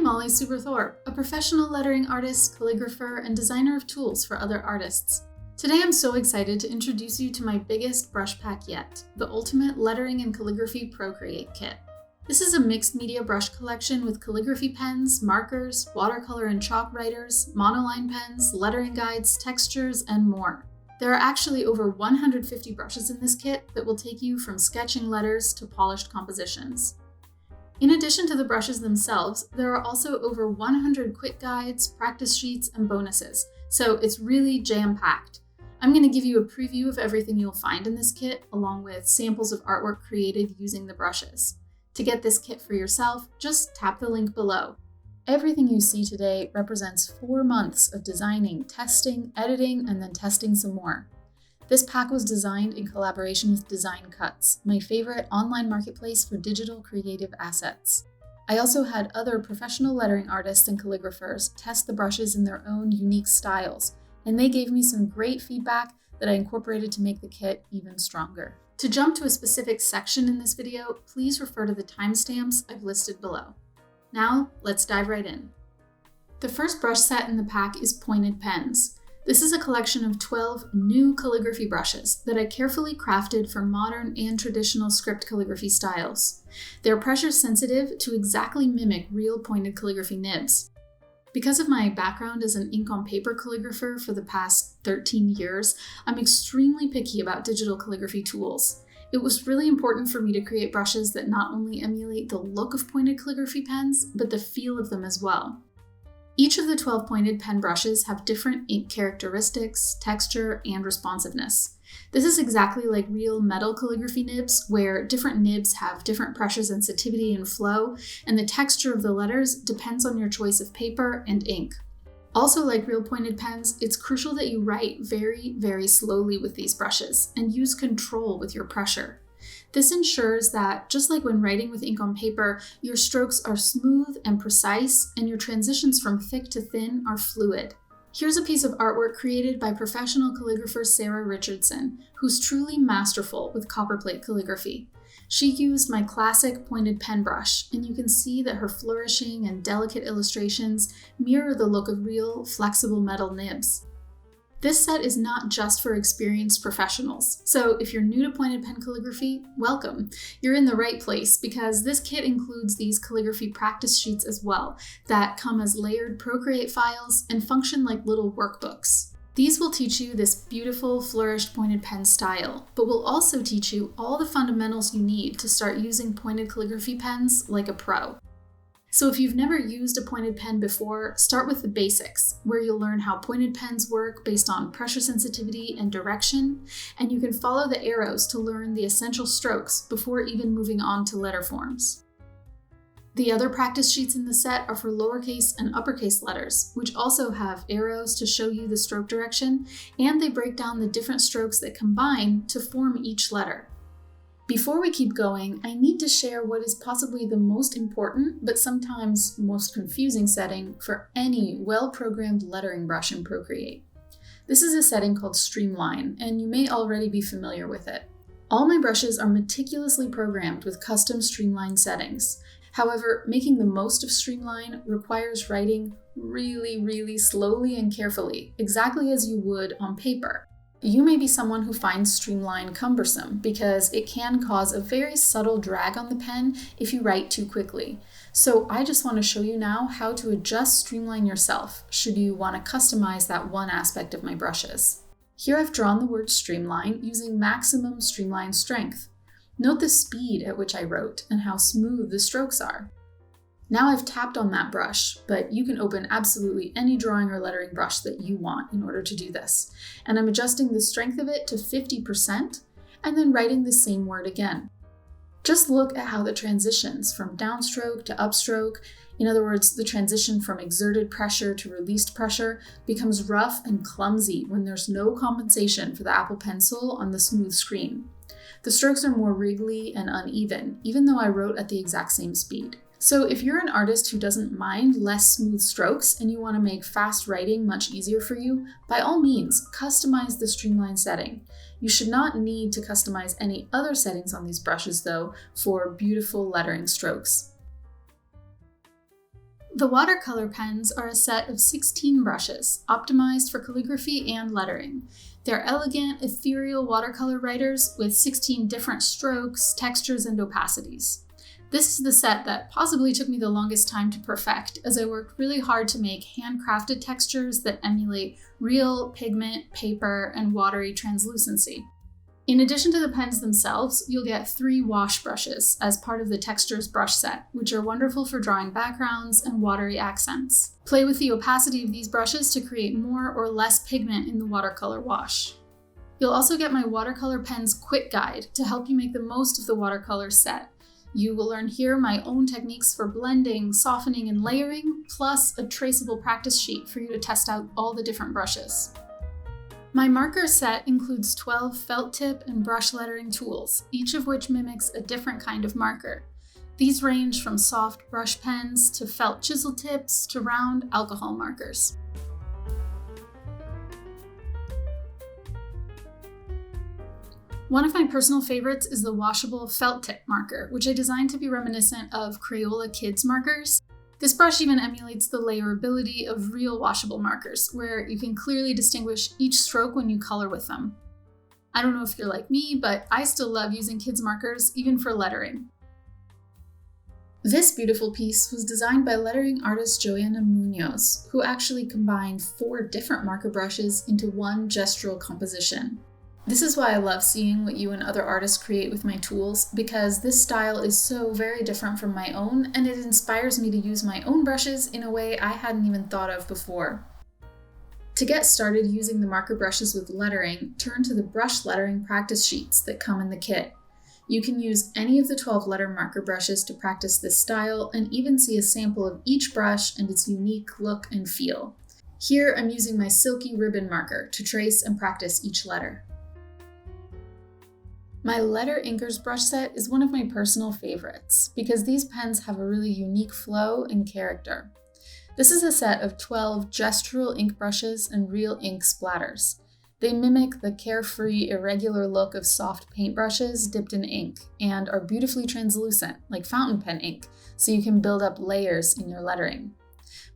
Molly Superthorpe, a professional lettering artist, calligrapher, and designer of tools for other artists. Today I'm so excited to introduce you to my biggest brush pack yet, the Ultimate Lettering and Calligraphy Procreate Kit. This is a mixed media brush collection with calligraphy pens, markers, watercolor and chalk writers, monoline pens, lettering guides, textures, and more. There are actually over 150 brushes in this kit that will take you from sketching letters to polished compositions. In addition to the brushes themselves, there are also over 100 quick guides, practice sheets, and bonuses, so it's really jam-packed. I'm going to give you a preview of everything you'll find in this kit, along with samples of artwork created using the brushes. To get this kit for yourself, just tap the link below. Everything you see today represents 4 months of designing, testing, editing, and then testing some more. This pack was designed in collaboration with Design Cuts, my favorite online marketplace for digital creative assets. I also had other professional lettering artists and calligraphers test the brushes in their own unique styles, and they gave me some great feedback that I incorporated to make the kit even stronger. To jump to a specific section in this video, please refer to the timestamps I've listed below. Now, let's dive right in. The first brush set in the pack is pointed pens. This is a collection of 12 new calligraphy brushes that I carefully crafted for modern and traditional script calligraphy styles. They're pressure sensitive to exactly mimic real pointed calligraphy nibs. Because of my background as an ink on paper calligrapher for the past 13 years, I'm extremely picky about digital calligraphy tools. It was really important for me to create brushes that not only emulate the look of pointed calligraphy pens, but the feel of them as well. Each of the 12 pointed pen brushes have different ink characteristics, texture, and responsiveness. This is exactly like real metal calligraphy nibs, where different nibs have different pressure sensitivity and flow, and the texture of the letters depends on your choice of paper and ink. Also, like real pointed pens, it's crucial that you write very, very slowly with these brushes and use control with your pressure. This ensures that, just like when writing with ink on paper, your strokes are smooth and precise, and your transitions from thick to thin are fluid. Here's a piece of artwork created by professional calligrapher Sarah Richardson, who's truly masterful with copperplate calligraphy. She used my classic pointed pen brush, and you can see that her flourishing and delicate illustrations mirror the look of real, flexible metal nibs. This set is not just for experienced professionals, so if you're new to pointed pen calligraphy, welcome. You're in the right place because this kit includes these calligraphy practice sheets as well that come as layered Procreate files and function like little workbooks. These will teach you this beautiful, flourished pointed pen style, but will also teach you all the fundamentals you need to start using pointed calligraphy pens like a pro. So if you've never used a pointed pen before, start with the basics, where you'll learn how pointed pens work based on pressure sensitivity and direction, and you can follow the arrows to learn the essential strokes before even moving on to letter forms. The other practice sheets in the set are for lowercase and uppercase letters, which also have arrows to show you the stroke direction, and they break down the different strokes that combine to form each letter. Before we keep going, I need to share what is possibly the most important, but sometimes most confusing setting for any well-programmed lettering brush in Procreate. This is a setting called Streamline, and you may already be familiar with it. All my brushes are meticulously programmed with custom Streamline settings. However, making the most of Streamline requires writing really slowly and carefully, exactly as you would on paper. You may be someone who finds Streamline cumbersome because it can cause a very subtle drag on the pen if you write too quickly. So I just want to show you now how to adjust Streamline yourself should you want to customize that one aspect of my brushes. Here I've drawn the word Streamline using maximum Streamline strength. Note the speed at which I wrote and how smooth the strokes are. Now I've tapped on that brush, but you can open absolutely any drawing or lettering brush that you want in order to do this. And I'm adjusting the strength of it to 50% and then writing the same word again. Just look at how the transitions from downstroke to upstroke, in other words, the transition from exerted pressure to released pressure, becomes rough and clumsy when there's no compensation for the Apple Pencil on the smooth screen. The strokes are more wriggly and uneven, even though I wrote at the exact same speed. So if you're an artist who doesn't mind less smooth strokes and you want to make fast writing much easier for you, by all means, customize the Streamline setting. You should not need to customize any other settings on these brushes though for beautiful lettering strokes. The watercolor pens are a set of 16 brushes, optimized for calligraphy and lettering. They're elegant, ethereal watercolor writers with 16 different strokes, textures, and opacities. This is the set that possibly took me the longest time to perfect, as I worked really hard to make handcrafted textures that emulate real pigment, paper, and watery translucency. In addition to the pens themselves, you'll get 3 wash brushes as part of the Textures brush set, which are wonderful for drawing backgrounds and watery accents. Play with the opacity of these brushes to create more or less pigment in the watercolor wash. You'll also get my Watercolor Pens quick guide to help you make the most of the watercolor set. You will learn here my own techniques for blending, softening, and layering, plus a traceable practice sheet for you to test out all the different brushes. My marker set includes 12 felt tip and brush lettering tools, each of which mimics a different kind of marker. These range from soft brush pens to felt chisel tips to round alcohol markers. One of my personal favorites is the washable felt tip marker, which I designed to be reminiscent of Crayola Kids markers. This brush even emulates the layerability of real washable markers, where you can clearly distinguish each stroke when you color with them. I don't know if you're like me, but I still love using kids markers, even for lettering. This beautiful piece was designed by lettering artist Joanna Munoz, who actually combined 4 different marker brushes into one gestural composition. This is why I love seeing what you and other artists create with my tools, because this style is so very different from my own, and it inspires me to use my own brushes in a way I hadn't even thought of before. To get started using the marker brushes with lettering, turn to the brush lettering practice sheets that come in the kit. You can use any of the 12 letter marker brushes to practice this style, and even see a sample of each brush and its unique look and feel. Here I'm using my silky ribbon marker to trace and practice each letter. My letter inkers brush set is one of my personal favorites because these pens have a really unique flow and character. This is a set of 12 gestural ink brushes and real ink splatters. They mimic the carefree, irregular look of soft paint brushes dipped in ink and are beautifully translucent, like fountain pen ink, so you can build up layers in your lettering.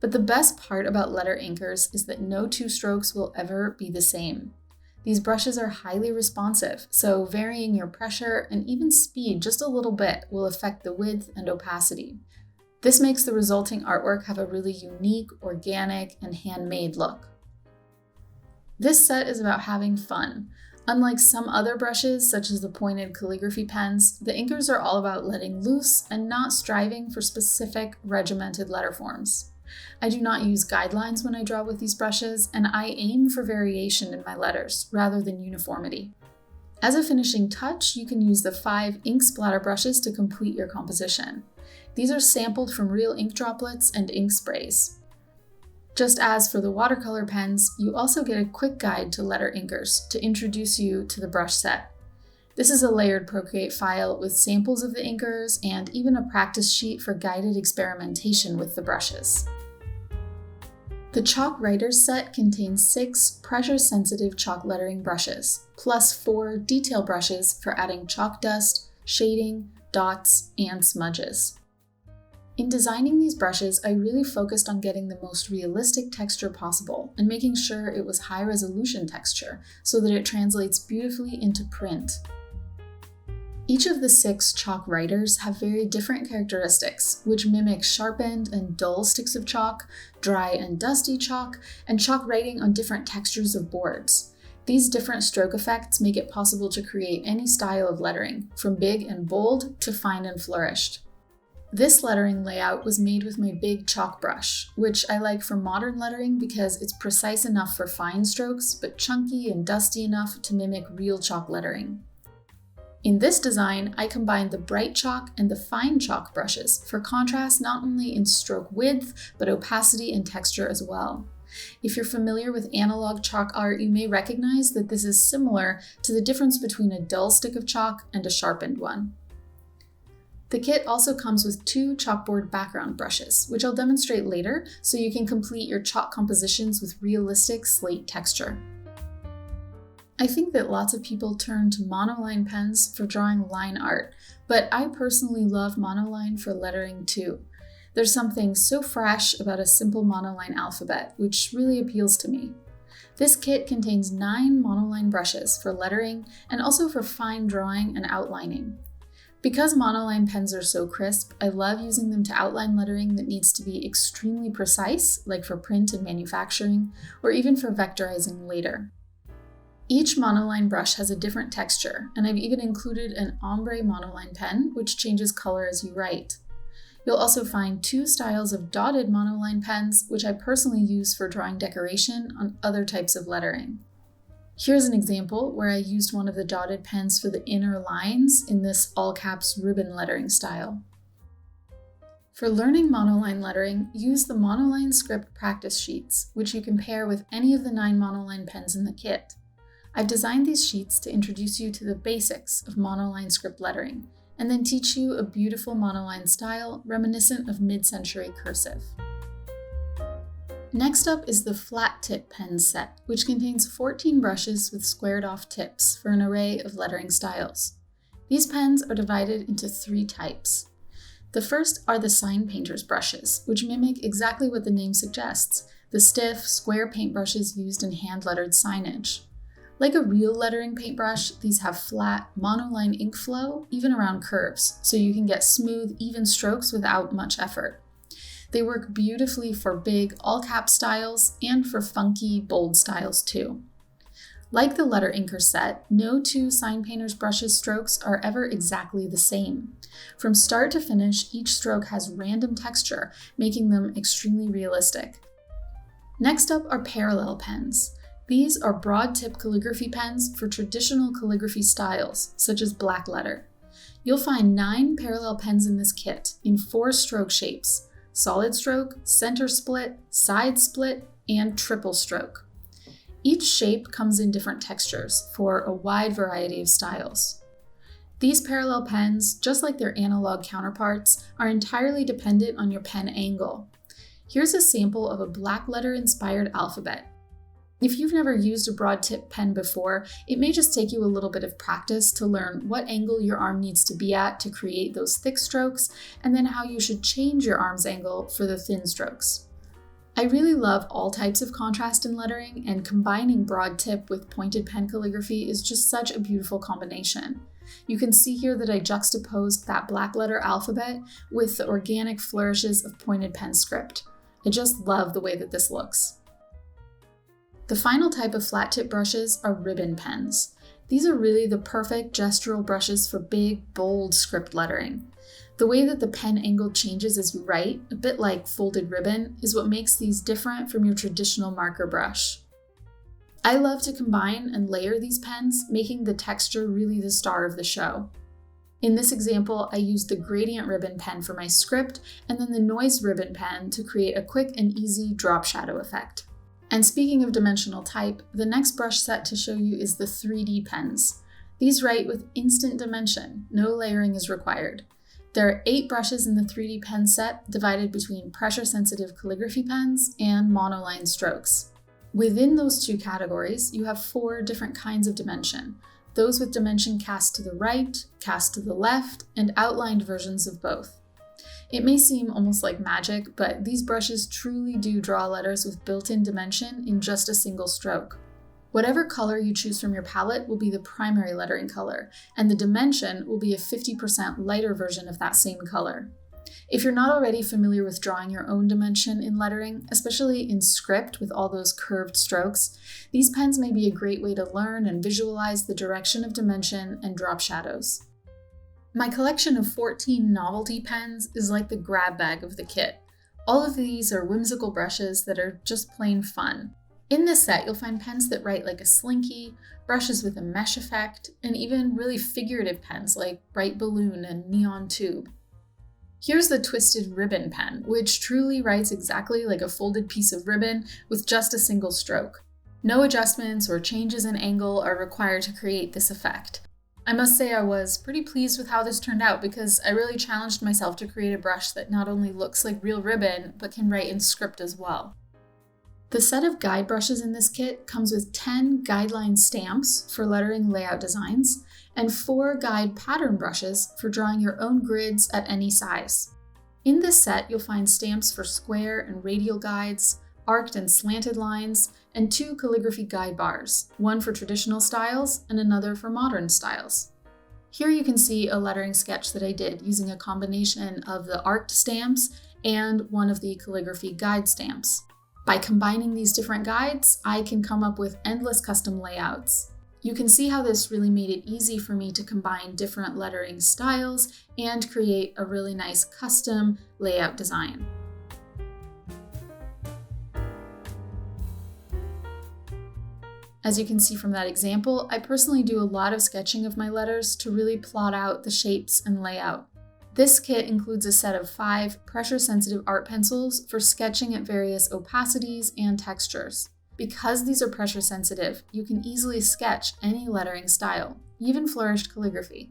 But the best part about letter inkers is that no 2 strokes will ever be the same. These brushes are highly responsive, so varying your pressure and even speed just a little bit will affect the width and opacity. This makes the resulting artwork have a really unique, organic, and handmade look. This set is about having fun. Unlike some other brushes, such as the pointed calligraphy pens, the inkers are all about letting loose and not striving for specific, regimented letter forms. I do not use guidelines when I draw with these brushes, and I aim for variation in my letters rather than uniformity. As a finishing touch, you can use the 5 ink splatter brushes to complete your composition. These are sampled from real ink droplets and ink sprays. Just as for the watercolor pens, you also get a quick guide to letter inkers to introduce you to the brush set. This is a layered Procreate file with samples of the inkers and even a practice sheet for guided experimentation with the brushes. The Chalk Writers set contains 6 pressure-sensitive chalk lettering brushes, plus 4 detail brushes for adding chalk dust, shading, dots, and smudges. In designing these brushes, I really focused on getting the most realistic texture possible and making sure it was high-resolution texture so that it translates beautifully into print. Each of the 6 chalk writers have very different characteristics, which mimic sharpened and dull sticks of chalk, dry and dusty chalk, and chalk writing on different textures of boards. These different stroke effects make it possible to create any style of lettering, from big and bold to fine and flourished. This lettering layout was made with my big chalk brush, which I like for modern lettering because it's precise enough for fine strokes, but chunky and dusty enough to mimic real chalk lettering. In this design, I combined the bright chalk and the fine chalk brushes for contrast not only in stroke width, but opacity and texture as well. If you're familiar with analog chalk art, you may recognize that this is similar to the difference between a dull stick of chalk and a sharpened one. The kit also comes with 2 chalkboard background brushes, which I'll demonstrate later so you can complete your chalk compositions with realistic slate texture. I think that lots of people turn to Monoline pens for drawing line art, but I personally love Monoline for lettering too. There's something so fresh about a simple monoline alphabet, which really appeals to me. This kit contains 9 monoline brushes for lettering and also for fine drawing and outlining. Because monoline pens are so crisp, I love using them to outline lettering that needs to be extremely precise, like for print and manufacturing, or even for vectorizing later. Each monoline brush has a different texture, and I've even included an ombre monoline pen, which changes color as you write. You'll also find 2 styles of dotted monoline pens, which I personally use for drawing decoration on other types of lettering. Here's an example where I used one of the dotted pens for the inner lines in this all-caps ribbon lettering style. For learning monoline lettering, use the Monoline script practice sheets, which you can pair with any of the 9 monoline pens in the kit. I've designed these sheets to introduce you to the basics of monoline script lettering, and then teach you a beautiful monoline style reminiscent of mid-century cursive. Next up is the flat tip pen set, which contains 14 brushes with squared off tips for an array of lettering styles. These pens are divided into 3 types. The first are the sign painter's brushes, which mimic exactly what the name suggests, the stiff, square paintbrushes used in hand-lettered signage. Like a real lettering paintbrush, these have flat, monoline ink flow, even around curves, so you can get smooth, even strokes without much effort. They work beautifully for big, all-cap styles and for funky, bold styles too. Like the letter inker set, no 2 sign painter's brushes strokes are ever exactly the same. From start to finish, each stroke has random texture, making them extremely realistic. Next up are parallel pens. These are broad-tip calligraphy pens for traditional calligraphy styles, such as black letter. You'll find 9 parallel pens in this kit in 4 stroke shapes: solid stroke, center split, side split, and triple stroke. Each shape comes in different textures for a wide variety of styles. These parallel pens, just like their analog counterparts, are entirely dependent on your pen angle. Here's a sample of a black letter-inspired alphabet. If you've never used a broad tip pen before, it may just take you a little bit of practice to learn what angle your arm needs to be at to create those thick strokes, and then how you should change your arm's angle for the thin strokes. I really love all types of contrast in lettering, and combining broad tip with pointed pen calligraphy is just such a beautiful combination. You can see here that I juxtaposed that black letter alphabet with the organic flourishes of pointed pen script. I just love the way that this looks. The final type of flat tip brushes are ribbon pens. These are really the perfect gestural brushes for big, bold script lettering. The way that the pen angle changes as you write, a bit like folded ribbon, is what makes these different from your traditional marker brush. I love to combine and layer these pens, making the texture really the star of the show. In this example, I used the gradient ribbon pen for my script, and then the noise ribbon pen to create a quick and easy drop shadow effect. And speaking of dimensional type, the next brush set to show you is the 3D pens. These write with instant dimension, no layering is required. There are 8 brushes in the 3D pen set, divided between pressure-sensitive calligraphy pens and monoline strokes. Within those 2 categories, you have 4 different kinds of dimension, those with dimension cast to the right, cast to the left, and outlined versions of both. It may seem almost like magic, but these brushes truly do draw letters with built-in dimension in just a single stroke. Whatever color you choose from your palette will be the primary lettering color, and the dimension will be a 50% lighter version of that same color. If you're not already familiar with drawing your own dimension in lettering, especially in script with all those curved strokes, these pens may be a great way to learn and visualize the direction of dimension and drop shadows. My collection of 14 Novelty Pens is like the grab bag of the kit. All of these are whimsical brushes that are just plain fun. In this set, you'll find pens that write like a slinky, brushes with a mesh effect, and even really figurative pens like bright balloon and neon tube. Here's the twisted ribbon pen, which truly writes exactly like a folded piece of ribbon with just a single stroke. No adjustments or changes in angle are required to create this effect. I must say I was pretty pleased with how this turned out because I really challenged myself to create a brush that not only looks like real ribbon, but can write in script as well. The set of guide brushes in this kit comes with 10 guideline stamps for lettering layout designs, and 4 guide pattern brushes for drawing your own grids at any size. In this set, you'll find stamps for square and radial guides, arced and slanted lines, and 2 calligraphy guide bars, one for traditional styles and another for modern styles. Here you can see a lettering sketch that I did using a combination of the arced stamps and one of the calligraphy guide stamps. By combining these different guides, I can come up with endless custom layouts. You can see how this really made it easy for me to combine different lettering styles and create a really nice custom layout design. As you can see from that example, I personally do a lot of sketching of my letters to really plot out the shapes and layout. This kit includes a set of 5 pressure-sensitive art pencils for sketching at various opacities and textures. Because these are pressure sensitive, you can easily sketch any lettering style, even flourished calligraphy.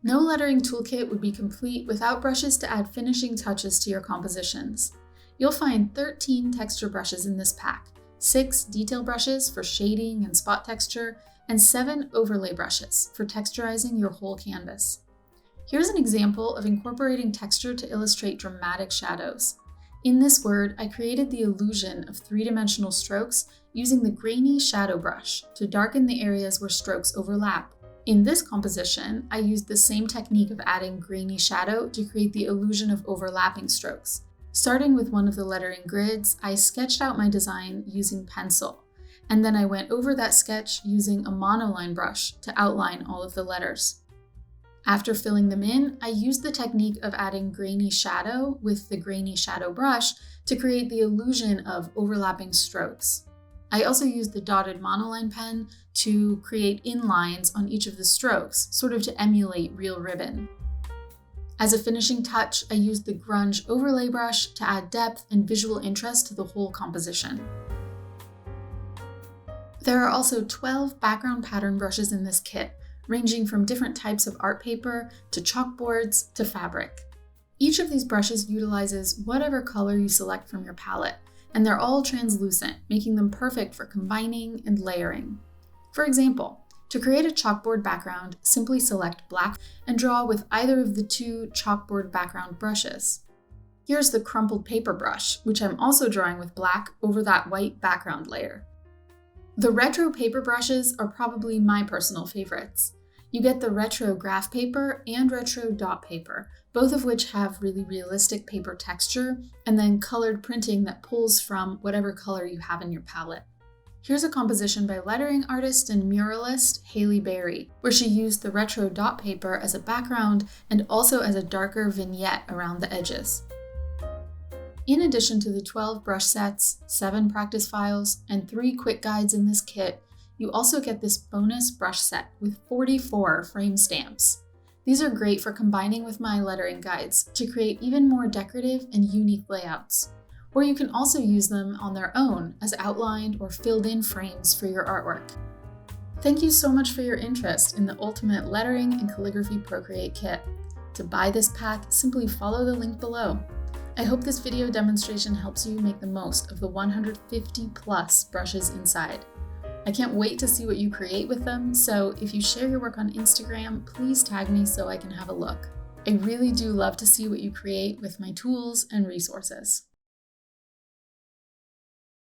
No lettering toolkit would be complete without brushes to add finishing touches to your compositions. You'll find 13 texture brushes in this pack, 6 detail brushes for shading and spot texture, and 7 overlay brushes for texturizing your whole canvas. Here's an example of incorporating texture to illustrate dramatic shadows. In this word, I created the illusion of 3-dimensional strokes using the grainy shadow brush to darken the areas where strokes overlap. In this composition, I used the same technique of adding grainy shadow to create the illusion of overlapping strokes. Starting with one of the lettering grids, I sketched out my design using pencil, and then I went over that sketch using a monoline brush to outline all of the letters. After filling them in, I used the technique of adding grainy shadow with the grainy shadow brush to create the illusion of overlapping strokes. I also used the dotted monoline pen to create inlines on each of the strokes, sort of to emulate real ribbon. As a finishing touch, I used the grunge overlay brush to add depth and visual interest to the whole composition. There are also 12 background pattern brushes in this kit, ranging from different types of art paper to chalkboards to fabric. Each of these brushes utilizes whatever color you select from your palette, and they're all translucent, making them perfect for combining and layering. For example, to create a chalkboard background, simply select black and draw with either of the 2 chalkboard background brushes. Here's the crumpled paper brush, which I'm also drawing with black over that white background layer. The retro paper brushes are probably my personal favorites. You get the retro graph paper and retro dot paper, both of which have really realistic paper texture, and then colored printing that pulls from whatever color you have in your palette. Here's a composition by lettering artist and muralist Haley Berry, where she used the retro dot paper as a background and also as a darker vignette around the edges. In addition to the 12 brush sets, 7 practice files, and 3 quick guides in this kit, you also get this bonus brush set with 44 frame stamps. These are great for combining with my lettering guides to create even more decorative and unique layouts. Or you can also use them on their own as outlined or filled in frames for your artwork. Thank you so much for your interest in the Ultimate Lettering and Calligraphy Procreate Kit. To buy this pack, simply follow the link below. I hope this video demonstration helps you make the most of the 150 plus brushes inside. I can't wait to see what you create with them, so if you share your work on Instagram, please tag me so I can have a look. I really do love to see what you create with my tools and resources.